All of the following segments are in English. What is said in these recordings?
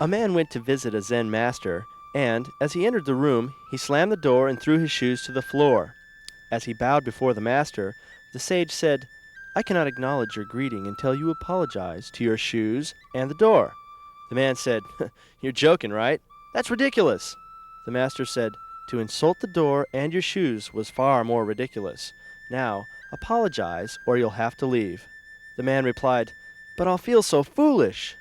A man went to visit a Zen master, and, as he entered the room, he slammed the door and threw his shoes to the floor. As he bowed before the master, the sage said, "I cannot acknowledge your greeting until you apologize to your shoes and the door." The man said, "You're joking, right? That's ridiculous." The master said, "To insult the door and your shoes was far more ridiculous. Now, apologize or you'll have to leave." The man replied, "But I'll feel so foolish."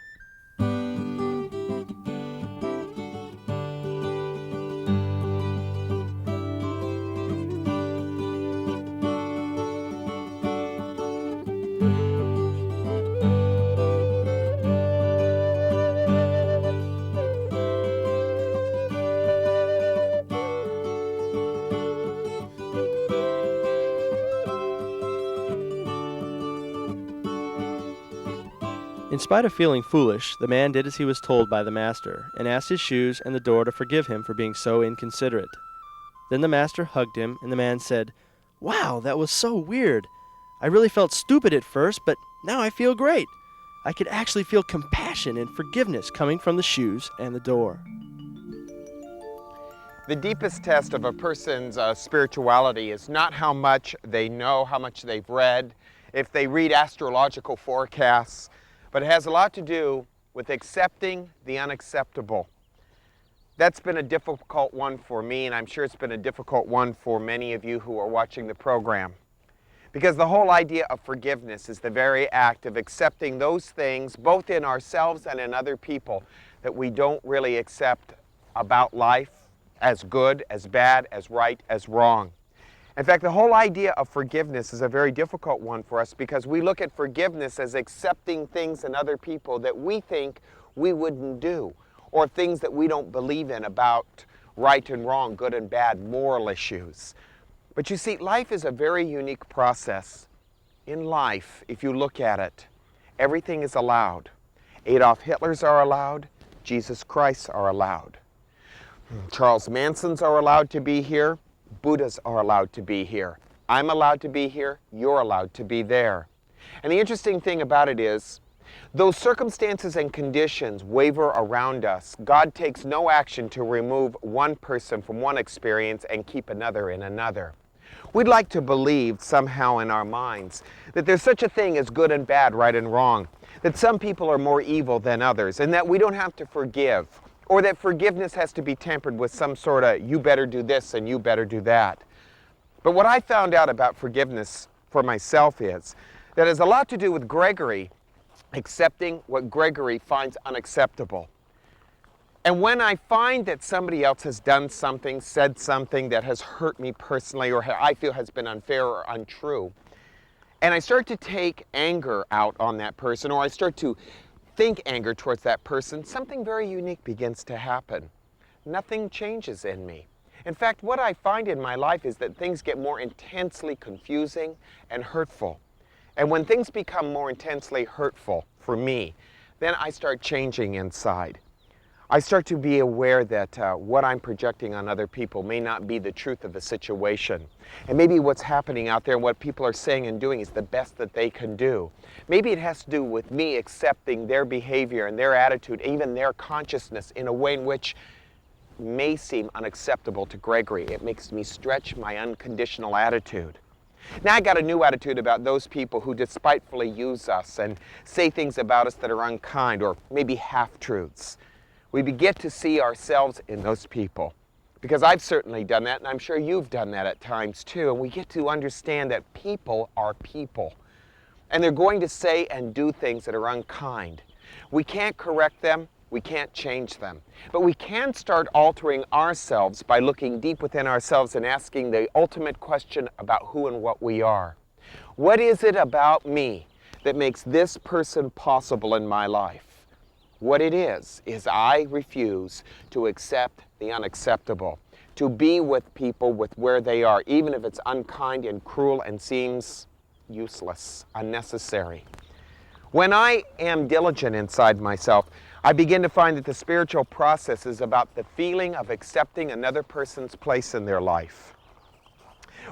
In spite of feeling foolish, the man did as he was told by the master, and asked his shoes and the door to forgive him for being so inconsiderate. Then the master hugged him, and the man said, "Wow, that was so weird. I really felt stupid at first, but now I feel great. I could actually feel compassion and forgiveness coming from the shoes and the door." The deepest test of a person's spirituality is not how much they know, how much they've read, if they read astrological forecasts, but it has a lot to do with accepting the unacceptable. That's been a difficult one for me, and I'm sure it's been a difficult one for many of you who are watching the program. Because the whole idea of forgiveness is the very act of accepting those things, both in ourselves and in other people, that we don't really accept about life as good, as bad, as right, as wrong. In fact, the whole idea of forgiveness is a very difficult one for us because we look at forgiveness as accepting things in other people that we think we wouldn't do, or things that we don't believe in about right and wrong, good and bad, moral issues. But you see, life is a very unique process. In life, if you look at it, everything is allowed. Adolf Hitlers are allowed, Jesus Christ are allowed. Charles Mansons are allowed to be here, Buddhas are allowed to be here. I'm allowed to be here, you're allowed to be there. And the interesting thing about it is, those circumstances and conditions waver around us. God takes no action to remove one person from one experience and keep another in another. We'd like to believe somehow in our minds that there's such a thing as good and bad, right and wrong, that some people are more evil than others, and that we don't have to forgive, or that forgiveness has to be tempered with some sort of you better do this and you better do that. But what I found out about forgiveness for myself is that it has a lot to do with Gregory accepting what Gregory finds unacceptable. And when I find that somebody else has done something, said something that has hurt me personally, or I feel has been unfair or untrue, and I start to take anger out on that person, or I start to think anger towards that person, something very unique begins to happen. Nothing changes in me. In fact, what I find in my life is that things get more intensely confusing and hurtful. And when things become more intensely hurtful for me, then I start changing inside. I start to be aware that what I'm projecting on other people may not be the truth of the situation. And maybe what's happening out there and what people are saying and doing is the best that they can do. Maybe it has to do with me accepting their behavior and their attitude, even their consciousness, in a way in which may seem unacceptable to Gregory. It makes me stretch my unconditional attitude. Now I got a new attitude about those people who despitefully use us and say things about us that are unkind or maybe half-truths. We get to see ourselves in those people, because I've certainly done that, and I'm sure you've done that at times too, and we get to understand that people are people, and they're going to say and do things that are unkind. We can't correct them, we can't change them, but we can start altering ourselves by looking deep within ourselves and asking the ultimate question about who and what we are. What is it about me that makes this person possible in my life? What it is I refuse to accept the unacceptable, to be with people with where they are, even if it's unkind and cruel and seems useless, unnecessary. When I am diligent inside myself, I begin to find that the spiritual process is about the feeling of accepting another person's place in their life.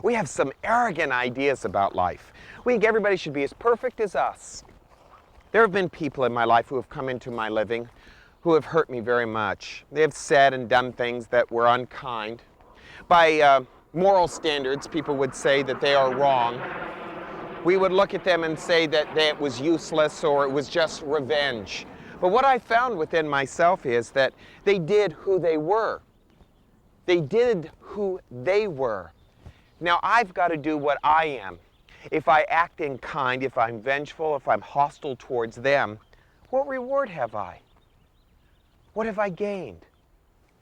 We have some arrogant ideas about life. We think everybody should be as perfect as us. There have been people in my life who have come into my living who have hurt me very much. They have said and done things that were unkind. By moral standards, people would say that they are wrong. We would look at them and say that it was useless or it was just revenge. But what I found within myself is that they did who they were. They did who they were. Now I've got to do what I am. If I act in kind, if I'm vengeful, if I'm hostile towards them, what reward have I? What have I gained?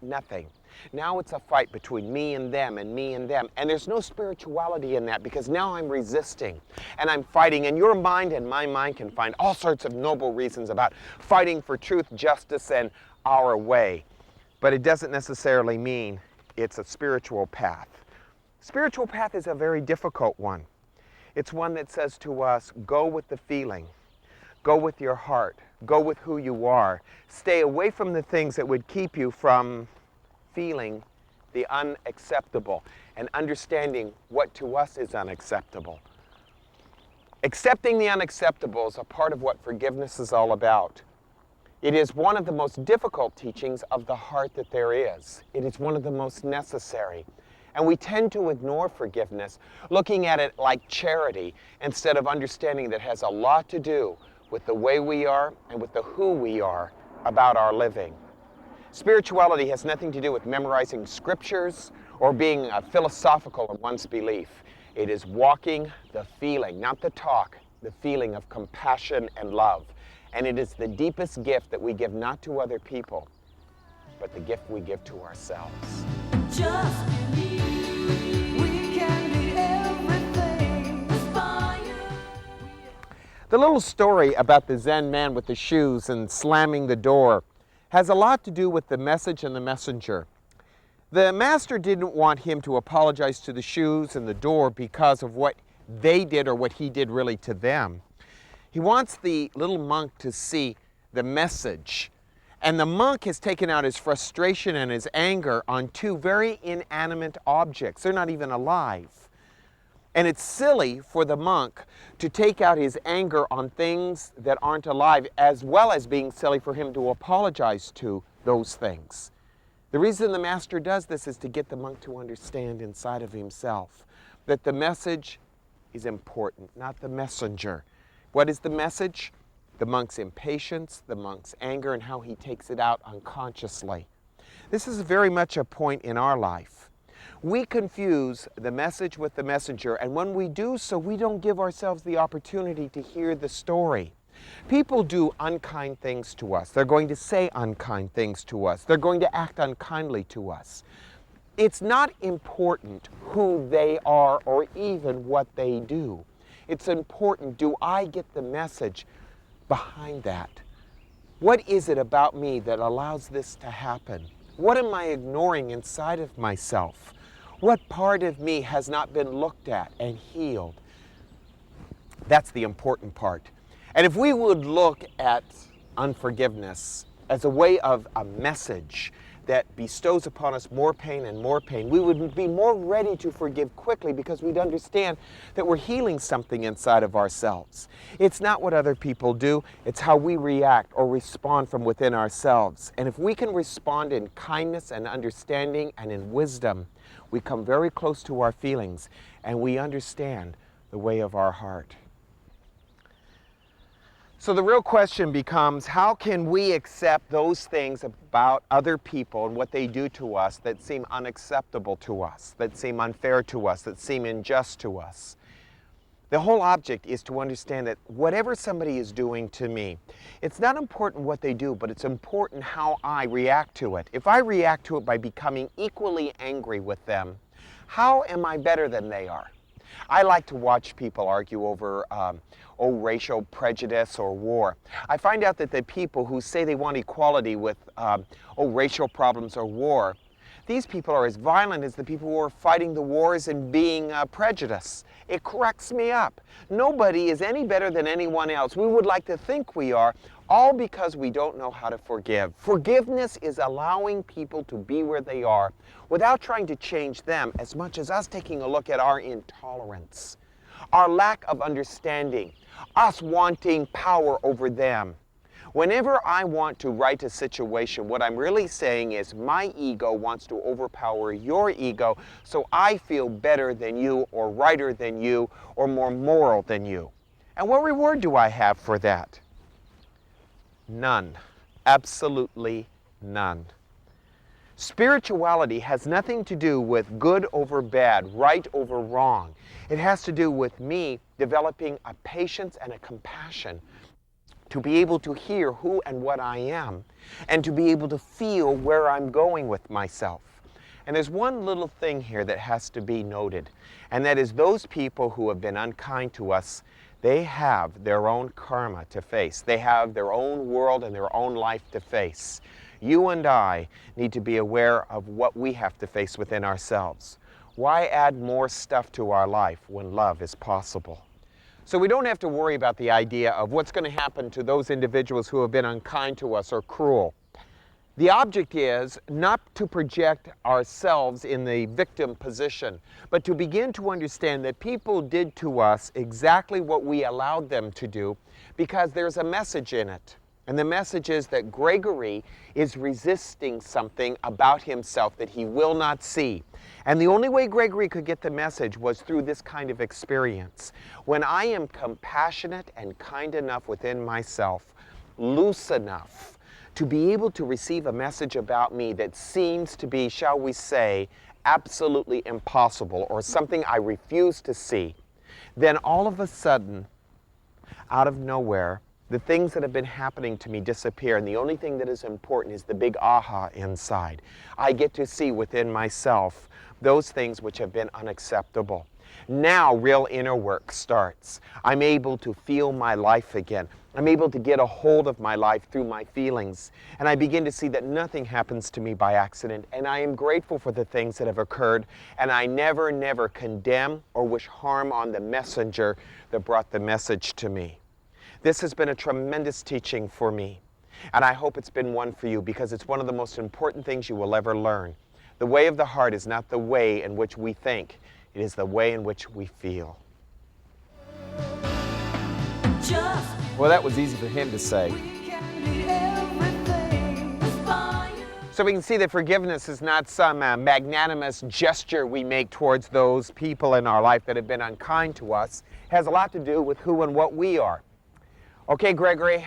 Nothing. Now it's a fight between me and them and me and them. And there's no spirituality in that because now I'm resisting and I'm fighting. And your mind and my mind can find all sorts of noble reasons about fighting for truth, justice, and our way. But it doesn't necessarily mean it's a spiritual path. Spiritual path is a very difficult one. It's one that says to us, go with the feeling. Go with your heart. Go with who you are. Stay away from the things that would keep you from feeling the unacceptable and understanding what to us is unacceptable. Accepting the unacceptable is a part of what forgiveness is all about. It is one of the most difficult teachings of the heart that there is. It is one of the most necessary. And we tend to ignore forgiveness, looking at it like charity instead of understanding that it has a lot to do with the way we are and with the who we are about our living. Spirituality has nothing to do with memorizing scriptures or being philosophical in one's belief. It is walking the feeling, not the talk, the feeling of compassion and love. And it is the deepest gift that we give not to other people, but the gift we give to ourselves. Just believe we can be everything. Aspire. The little story about the Zen man with the shoes and slamming the door has a lot to do with the message and the messenger. The master didn't want him to apologize to the shoes and the door because of what they did or what he did really to them. He wants the little monk to see the message. And the monk has taken out his frustration and his anger on two very inanimate objects. They're not even alive. And it's silly for the monk to take out his anger on things that aren't alive, as well as being silly for him to apologize to those things. The reason the master does this is to get the monk to understand inside of himself that the message is important, not the messenger. What is the message? The monk's impatience, the monk's anger, and how he takes it out unconsciously. This is very much a point in our life. We confuse the message with the messenger, and when we do so, we don't give ourselves the opportunity to hear the story. People do unkind things to us. They're going to say unkind things to us. They're going to act unkindly to us. It's not important who they are or even what they do. It's important, do I get the message behind that? What is it about me that allows this to happen? What am I ignoring inside of myself? What part of me has not been looked at and healed? That's the important part. And if we would look at unforgiveness as a way of a message that bestows upon us more pain and more pain, we would be more ready to forgive quickly because we'd understand that we're healing something inside of ourselves. It's not what other people do, it's how we react or respond from within ourselves. And if we can respond in kindness and understanding and in wisdom, we come very close to our feelings and we understand the way of our heart. So the real question becomes, how can we accept those things about other people and what they do to us that seem unacceptable to us, that seem unfair to us, that seem unjust to us? The whole object is to understand that whatever somebody is doing to me, it's not important what they do, but it's important how I react to it. If I react to it by becoming equally angry with them, how am I better than they are? I like to watch people argue over racial prejudice or war. I find out that the people who say they want equality with racial problems or war, these people are as violent as the people who are fighting the wars and being prejudiced. It cracks me up. Nobody is any better than anyone else. We would like to think we are, all because we don't know how to forgive. Forgiveness is allowing people to be where they are without trying to change them as much as us taking a look at our intolerance, our lack of understanding, us wanting power over them. Whenever I want to right a situation, what I'm really saying is my ego wants to overpower your ego so I feel better than you or righter than you or more moral than you. And what reward do I have for that? None. Absolutely none. Spirituality has nothing to do with good over bad, right over wrong. It has to do with me developing a patience and a compassion to be able to hear who and what I am, and to be able to feel where I'm going with myself. And there's one little thing here that has to be noted, and that is those people who have been unkind to us, they have their own karma to face. They have their own world and their own life to face. You and I need to be aware of what we have to face within ourselves. Why add more stuff to our life when love is possible? So we don't have to worry about the idea of what's going to happen to those individuals who have been unkind to us or cruel. The object is not to project ourselves in the victim position, but to begin to understand that people did to us exactly what we allowed them to do because there's a message in it. And the message is that Gregory is resisting something about himself that he will not see. And the only way Gregory could get the message was through this kind of experience. When I am compassionate and kind enough within myself, loose enough to be able to receive a message about me that seems to be, shall we say, absolutely impossible or something I refuse to see, then all of a sudden, out of nowhere, the things that have been happening to me disappear, and the only thing that is important is the big aha inside. I get to see within myself those things which have been unacceptable. Now real inner work starts. I'm able to feel my life again. I'm able to get a hold of my life through my feelings, and I begin to see that nothing happens to me by accident, and I am grateful for the things that have occurred, and I never, never condemn or wish harm on the messenger that brought the message to me. This has been a tremendous teaching for me, and I hope it's been one for you because it's one of the most important things you will ever learn. The way of the heart is not the way in which we think, it is the way in which we feel. Just Well, that was easy for him to say. we can be everything by you. So we can see that forgiveness is not some magnanimous gesture we make towards those people in our life that have been unkind to us. It has a lot to do with who and what we are. Okay, Gregory,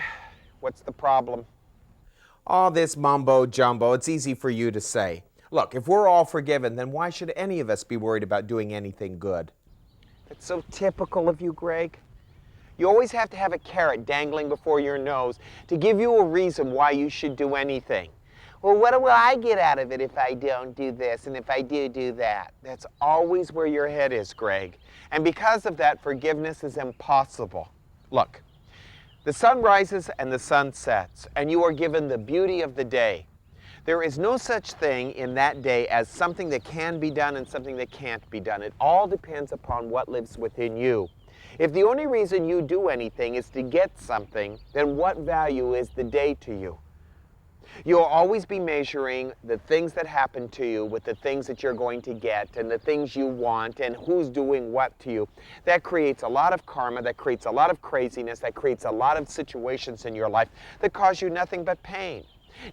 what's the problem? All this mumbo jumbo, it's easy for you to say. Look, if we're all forgiven, then why should any of us be worried about doing anything good? That's so typical of you, Greg. You always have to have a carrot dangling before your nose to give you a reason why you should do anything. Well, what will I get out of it if I don't do this and if I do that? That's always where your head is, Greg. And because of that, forgiveness is impossible. Look, the sun rises and the sun sets, and you are given the beauty of the day. There is no such thing in that day as something that can be done and something that can't be done. It all depends upon what lives within you. If the only reason you do anything is to get something, then what value is the day to you? You'll always be measuring the things that happen to you with the things that you're going to get and the things you want and who's doing what to you. That creates a lot of karma, that creates a lot of craziness, that creates a lot of situations in your life that cause you nothing but pain.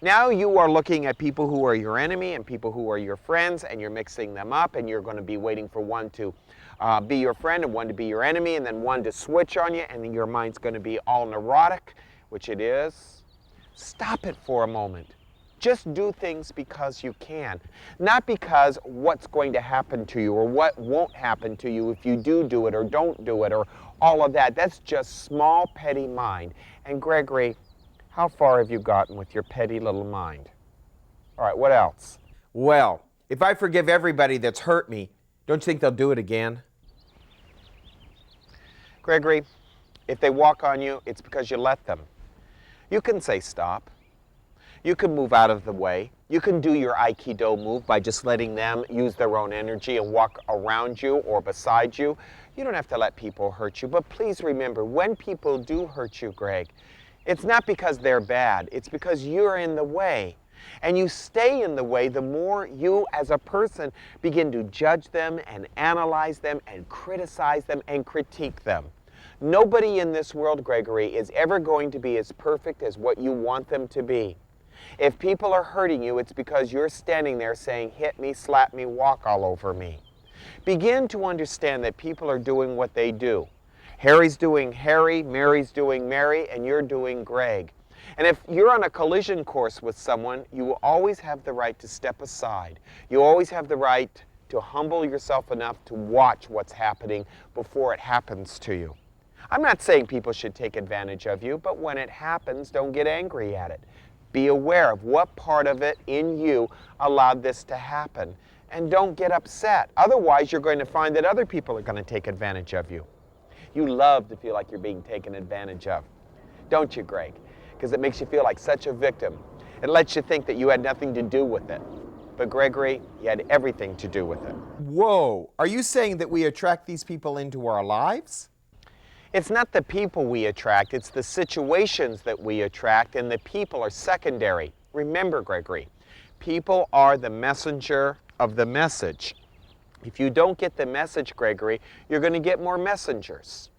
Now you are looking at people who are your enemy and people who are your friends, and you're mixing them up, and you're going to be waiting for one to be your friend and one to be your enemy, and then one to switch on you, and then your mind's going to be all neurotic, which it is. Stop it for a moment. Just do things because you can, not because what's going to happen to you or what won't happen to you if you do it or don't do it or all of that. That's just small, petty mind. And Gregory, how far have you gotten with your petty little mind? All right, what else? Well, if I forgive everybody that's hurt me, don't you think they'll do it again? Gregory, if they walk on you, it's because you let them. You can say stop. You can move out of the way. You can do your Aikido move by just letting them use their own energy and walk around you or beside you. You don't have to let people hurt you, but please remember, when people do hurt you, Greg, it's not because they're bad, it's because you're in the way. And you stay in the way the more you as a person begin to judge them and analyze them and criticize them and critique them. Nobody in this world, Gregory, is ever going to be as perfect as what you want them to be. If people are hurting you, it's because you're standing there saying, hit me, slap me, walk all over me. Begin to understand that people are doing what they do. Harry's doing Harry, Mary's doing Mary, and you're doing Greg. And if you're on a collision course with someone, you will always have the right to step aside. You always have the right to humble yourself enough to watch what's happening before it happens to you. I'm not saying people should take advantage of you, but when it happens, don't get angry at it. Be aware of what part of it in you allowed this to happen, and don't get upset. Otherwise, you're going to find that other people are going to take advantage of you. You love to feel like you're being taken advantage of, don't you, Greg? Because it makes you feel like such a victim. It lets you think that you had nothing to do with it. But Gregory, you had everything to do with it. Whoa, are you saying that we attract these people into our lives? It's not the people we attract, it's the situations that we attract, and the people are secondary. Remember, Gregory, people are the messenger of the message. If you don't get the message, Gregory, you're going to get more messengers.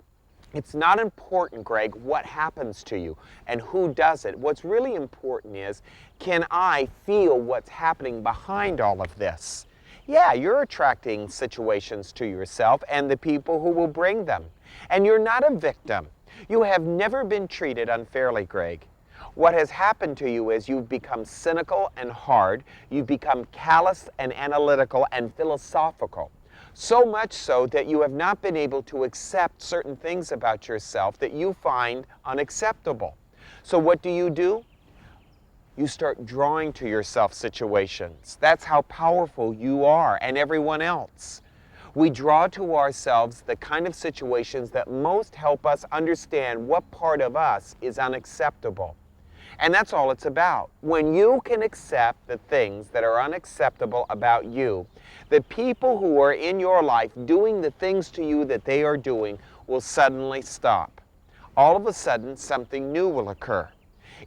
It's not important, Greg, what happens to you and who does it. What's really important is, can I feel what's happening behind all of this? Yeah, you're attracting situations to yourself and the people who will bring them. And you're not a victim. You have never been treated unfairly, Greg. What has happened to you is you've become cynical and hard. You've become callous and analytical and philosophical. So much so that you have not been able to accept certain things about yourself that you find unacceptable. So what do? You start drawing to yourself situations. That's how powerful you are and everyone else. We draw to ourselves the kind of situations that most help us understand what part of us is unacceptable. And that's all it's about. When you can accept the things that are unacceptable about you, the people who are in your life doing the things to you that they are doing will suddenly stop. All of a sudden, something new will occur.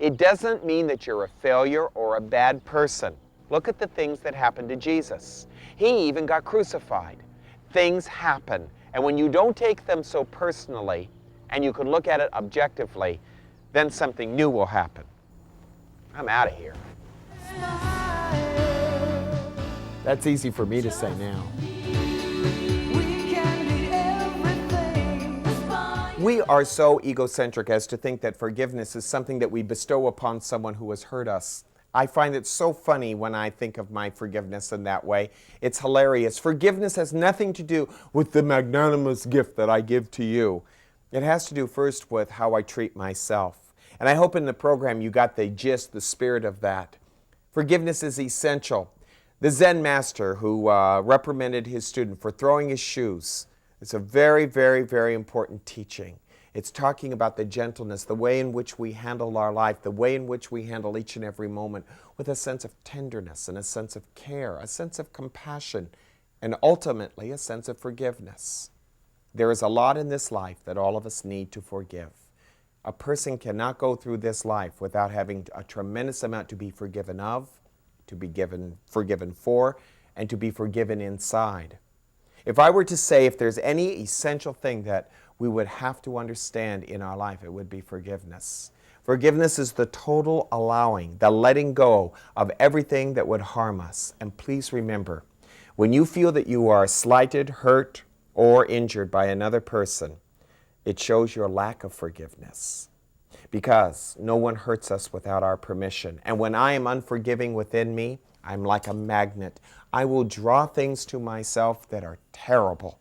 It doesn't mean that you're a failure or a bad person. Look at the things that happened to Jesus. He even got crucified. Things happen, and when you don't take them so personally, and you can look at it objectively, then something new will happen. I'm out of here. That's easy for me to say now. We are so egocentric as to think that forgiveness is something that we bestow upon someone who has hurt us. I find it so funny when I think of my forgiveness in that way. It's hilarious. Forgiveness has nothing to do with the magnanimous gift that I give to you. It has to do first with how I treat myself. And I hope in the program you got the gist, the spirit of that. Forgiveness is essential. The Zen master who reprimanded his student for throwing his shoes, it's a very, very, very important teaching. It's talking about the gentleness, the way in which we handle our life, the way in which we handle each and every moment with a sense of tenderness and a sense of care, a sense of compassion, and ultimately a sense of forgiveness. There is a lot in this life that all of us need to forgive. A person cannot go through this life without having a tremendous amount to be forgiven of, to be forgiven for, and to be forgiven inside. If I were to say if there's any essential thing that we would have to understand in our life, it would be forgiveness. Forgiveness is the total allowing, the letting go of everything that would harm us. And please remember, when you feel that you are slighted, hurt, or injured by another person, it shows your lack of forgiveness. Because no one hurts us without our permission. And when I am unforgiving within me, I'm like a magnet. I will draw things to myself that are terrible.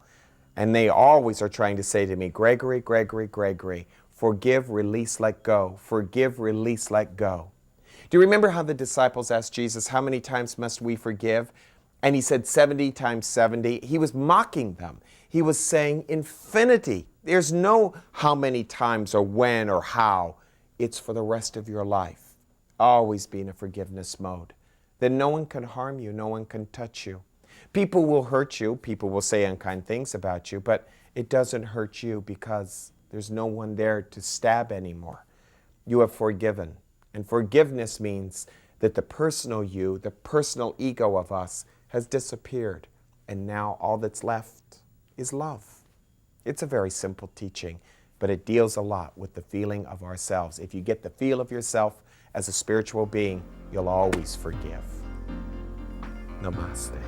And they always are trying to say to me, Gregory, Gregory, Gregory, forgive, release, let go. Forgive, release, let go. Do you remember how the disciples asked Jesus, how many times must we forgive? And he said 70 times 70. He was mocking them. He was saying infinity. There's no how many times or when or how. It's for the rest of your life. Always be in a forgiveness mode. Then no one can harm you. No one can touch you. People will hurt you. People will say unkind things about you, but it doesn't hurt you because there's no one there to stab anymore. You have forgiven. And forgiveness means that the personal you, the personal ego of us has disappeared. And now all that's left is love. It's a very simple teaching. but it deals a lot with the feeling of ourselves. If you get the feel of yourself as a spiritual being, you'll always forgive. Namaste.